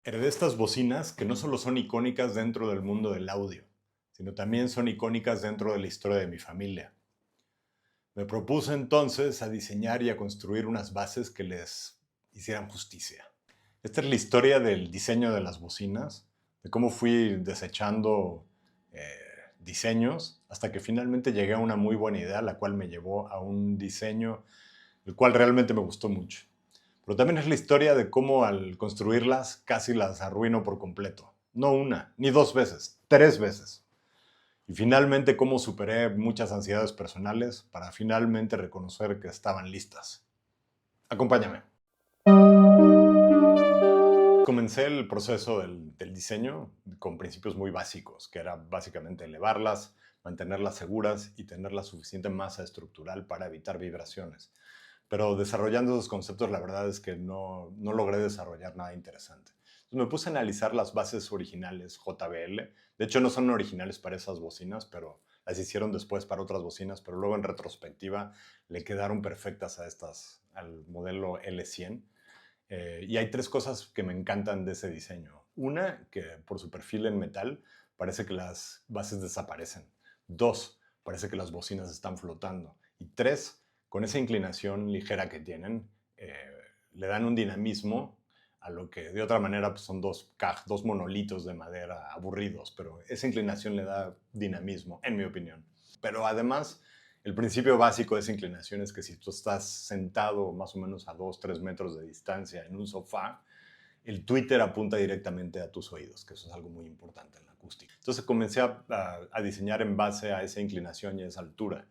Heredé estas bocinas que no solo son icónicas dentro del mundo del audio, sino también son icónicas dentro de la historia de mi familia. Me propuse entonces a diseñar y a construir unas bases que les hicieran justicia. Esta es la historia del diseño de las bocinas, de cómo fui desechando eh, diseños hasta que finalmente llegué a una muy buena idea, la cual me llevó a un diseño el cual realmente me gustó mucho. Pero también es la historia de cómo al construirlas casi las arruino por completo. No una, ni dos veces, tres veces. Y finalmente cómo superé muchas ansiedades personales para finalmente reconocer que estaban listas. Acompáñame. Comencé el proceso del diseño con principios muy básicos, que era básicamente elevarlas, mantenerlas seguras y tener la suficiente masa estructural para evitar vibraciones. Pero desarrollando esos conceptos, la verdad es que no logré desarrollar nada interesante. Entonces me puse a analizar las bases originales JBL. De hecho, no son originales para esas bocinas, pero las hicieron después para otras bocinas, pero luego en retrospectiva le quedaron perfectas a estas, al modelo L100. Y hay tres cosas que me encantan de ese diseño. Una, que por su perfil en metal parece que las bases desaparecen. Dos, parece que las bocinas están flotando. Y tres, con esa inclinación ligera que tienen, le dan un dinamismo a lo que de otra manera pues, son dos monolitos de madera aburridos, pero esa inclinación le da dinamismo, en mi opinión. Pero además, el principio básico de esa inclinación es que si tú estás sentado más o menos a 2, 3 metros de distancia en un sofá, el tweeter apunta directamente a tus oídos, que eso es algo muy importante en la acústica. Entonces comencé a diseñar en base a esa inclinación y a esa altura.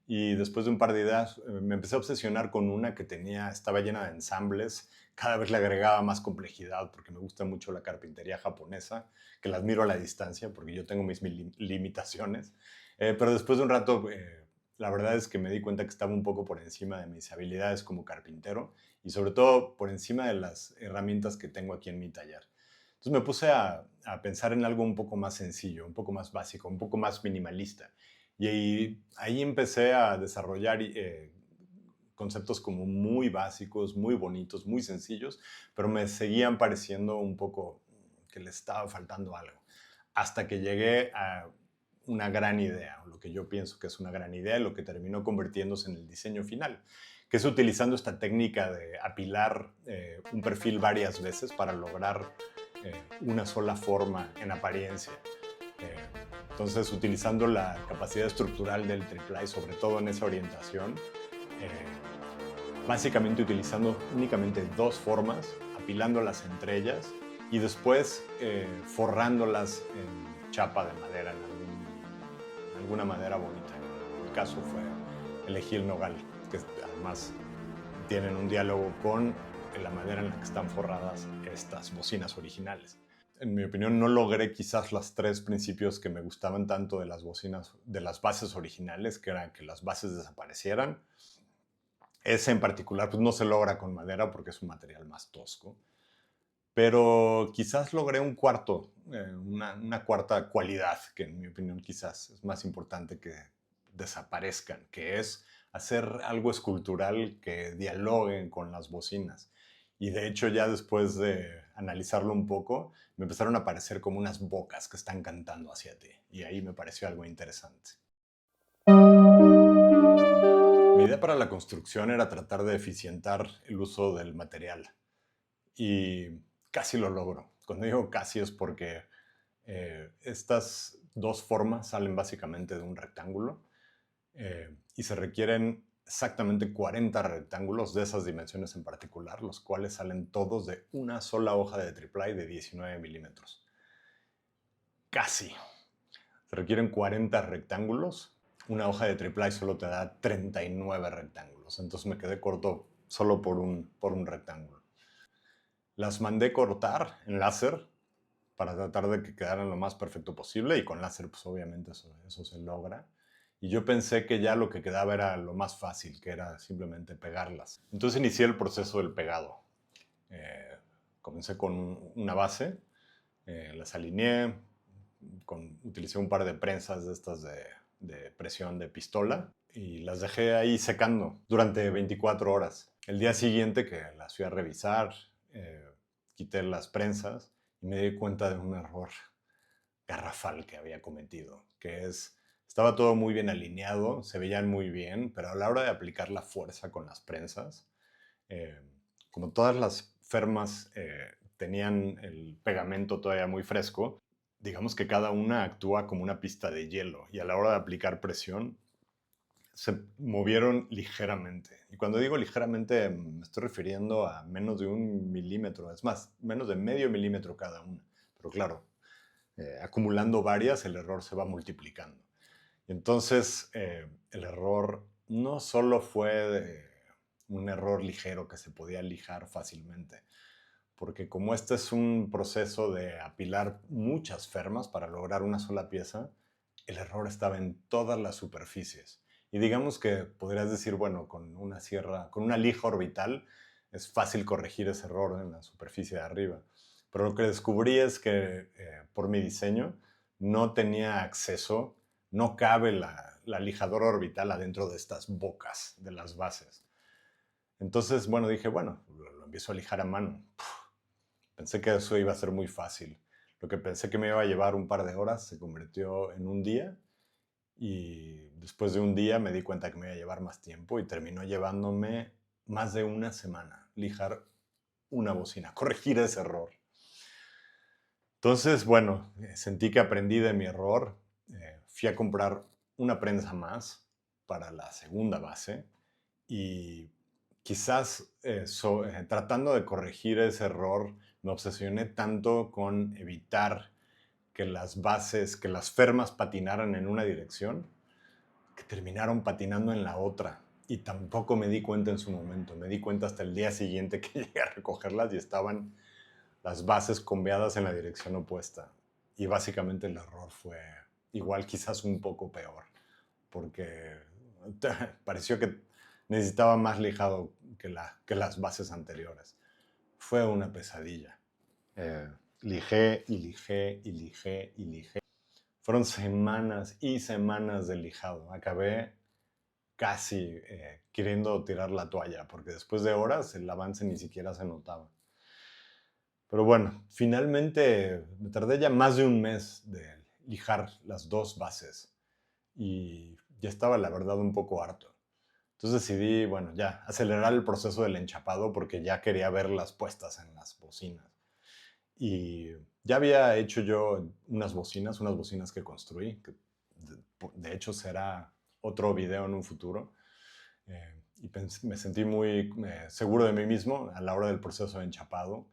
Y después de un par de ideas, me empecé a obsesionar con una que estaba llena de ensambles. Cada vez le agregaba más complejidad porque me gusta mucho la carpintería japonesa, que la admiro a la distancia porque yo tengo mis limitaciones. Pero después de un rato, la verdad es que me di cuenta que estaba un poco por encima de mis habilidades como carpintero y sobre todo por encima de las herramientas que tengo aquí en mi taller. Entonces me puse a pensar en algo un poco más sencillo, un poco más básico, un poco más minimalista. Y ahí empecé a desarrollar conceptos como muy básicos, muy bonitos, muy sencillos, pero me seguían pareciendo un poco que le estaba faltando algo. Hasta que llegué a una gran idea, o lo que yo pienso que es una gran idea, lo que terminó convirtiéndose en el diseño final, que es utilizando esta técnica de apilar un perfil varias veces para lograr una sola forma en apariencia. Eh, entonces, utilizando la capacidad estructural del triple sobre todo en esa orientación, básicamente utilizando únicamente dos formas, apilándolas entre ellas y después forrándolas en chapa de madera, en alguna madera bonita. El caso fue elegí el nogal, que además tienen un diálogo con la madera en la que están forradas estas bocinas originales. En mi opinión, no logré quizás los tres principios que me gustaban tanto de las bocinas, de las bases originales, que eran que las bases desaparecieran. Ese en particular pues, no se logra con madera porque es un material más tosco. Pero quizás logré un cuarto, una cuarta cualidad, que en mi opinión quizás es más importante que desaparezcan, que es hacer algo escultural que dialoguen con las bocinas. Y de hecho ya después de analizarlo un poco, me empezaron a aparecer como unas bocas que están cantando hacia ti. Y ahí me pareció algo interesante. Mi idea para la construcción era tratar de eficientar el uso del material. Y casi lo logro. Cuando digo casi es porque estas dos formas salen básicamente de un rectángulo y se requieren exactamente 40 rectángulos de esas dimensiones en particular, los cuales salen todos de una sola hoja de triple de 19 milímetros. Casi. Se requieren 40 rectángulos. Una hoja de triple solo te da 39 rectángulos. Entonces me quedé corto solo por un rectángulo. Las mandé cortar en láser para tratar de que quedaran lo más perfecto posible y con láser pues obviamente eso se logra. Y yo pensé que ya lo que quedaba era lo más fácil, que era simplemente pegarlas. Entonces inicié el proceso del pegado. Eh, Comencé con una base, las alineé, utilicé un par de prensas de estas de presión de pistola y las dejé ahí secando durante 24 horas. El día siguiente que las fui a revisar, quité las prensas y me di cuenta de un error garrafal que había cometido, que estaba todo muy bien alineado, se veían muy bien, pero a la hora de aplicar la fuerza con las prensas, eh, como todas las fermas tenían el pegamento todavía muy fresco, digamos que cada una actúa como una pista de hielo y a la hora de aplicar presión se movieron ligeramente. Y cuando digo ligeramente me estoy refiriendo a menos de 1 milímetro, es más, menos de medio milímetro cada una. Pero claro, acumulando varias, el error se va multiplicando. Y entonces, el error no solo fue un error ligero que se podía lijar fácilmente, porque como este es un proceso de apilar muchas fermas para lograr una sola pieza, el error estaba en todas las superficies. Y digamos que podrías decir, bueno, con una sierra, con una lija orbital, es fácil corregir ese error en la superficie de arriba. Pero lo que descubrí es que por mi diseño no tenía acceso, no cabe la lijadora orbital adentro de estas bocas de las bases. Entonces, bueno, dije, bueno, lo empiezo a lijar a mano. Pensé que eso iba a ser muy fácil. Lo que pensé que me iba a llevar un par de horas se convirtió en un día y después de un día me di cuenta que me iba a llevar más tiempo y terminó llevándome más de una semana lijar una bocina, corregir ese error. Entonces, bueno, sentí que aprendí de mi error. Fui a comprar una prensa más para la segunda base y quizás tratando de corregir ese error, me obsesioné tanto con evitar que las bases, que las fermas patinaran en una dirección, que terminaron patinando en la otra. Y tampoco me di cuenta en su momento. Me di cuenta hasta el día siguiente que llegué a recogerlas y estaban las bases combeadas en la dirección opuesta. Y básicamente el error fue igual, quizás un poco peor, porque pareció que necesitaba más lijado que las bases anteriores. Fue una pesadilla. Lijé y lijé y lijé y lijé. Fueron semanas y semanas de lijado. Acabé casi queriendo tirar la toalla, porque después de horas el avance ni siquiera se notaba. Pero bueno, finalmente me tardé ya más de un mes de lijar las dos bases y ya estaba, la verdad, un poco harto. Entonces decidí, bueno, ya acelerar el proceso del enchapado porque ya quería verlas puestas en las bocinas. Y ya había hecho yo unas bocinas que construí, que de hecho será otro video en un futuro. Y me sentí muy seguro de mí mismo a la hora del proceso de enchapado.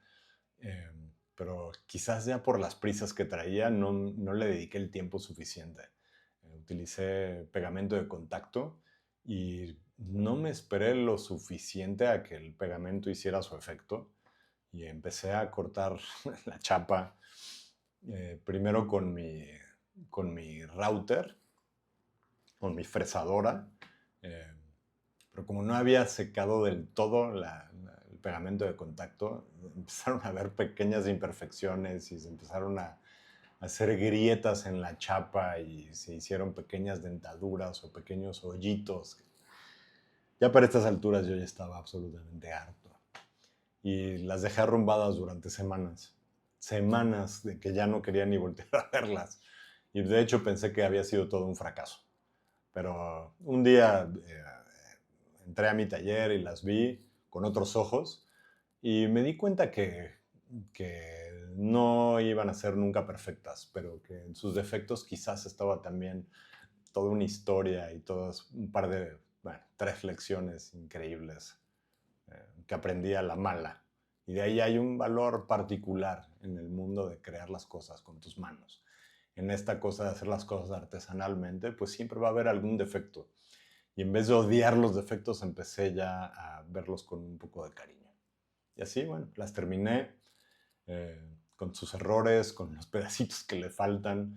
Pero quizás ya por las prisas que traía no le dediqué el tiempo suficiente. Utilicé pegamento de contacto y no me esperé lo suficiente a que el pegamento hiciera su efecto y empecé a cortar la chapa primero con mi router, con mi fresadora, pero como no había secado del todo el pegamento de contacto, empezaron a haber pequeñas imperfecciones y se empezaron a hacer grietas en la chapa y se hicieron pequeñas dentaduras o pequeños hoyitos. Ya para estas alturas yo ya estaba absolutamente harto y las dejé arrumbadas durante semanas de que ya no quería ni voltear a verlas y de hecho pensé que había sido todo un fracaso. Pero un día entré a mi taller y las vi con otros ojos y me di cuenta que no iban a ser nunca perfectas, pero que en sus defectos quizás estaba también toda una historia y todas un par de, 3 lecciones increíbles que aprendí a la mala. Y de ahí hay un valor particular en el mundo de crear las cosas con tus manos. En esta cosa de hacer las cosas artesanalmente, pues siempre va a haber algún defecto. Y en vez de odiar los defectos, empecé ya a verlos con un poco de cariño. Y así, bueno, las terminé con sus errores, con los pedacitos que le faltan.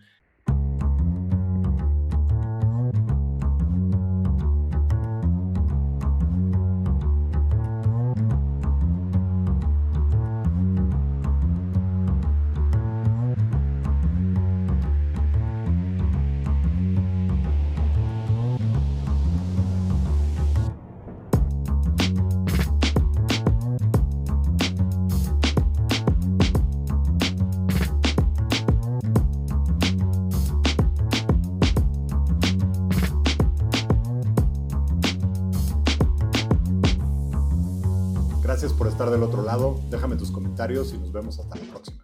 Gracias por estar del otro lado. Déjame tus comentarios y nos vemos hasta la próxima.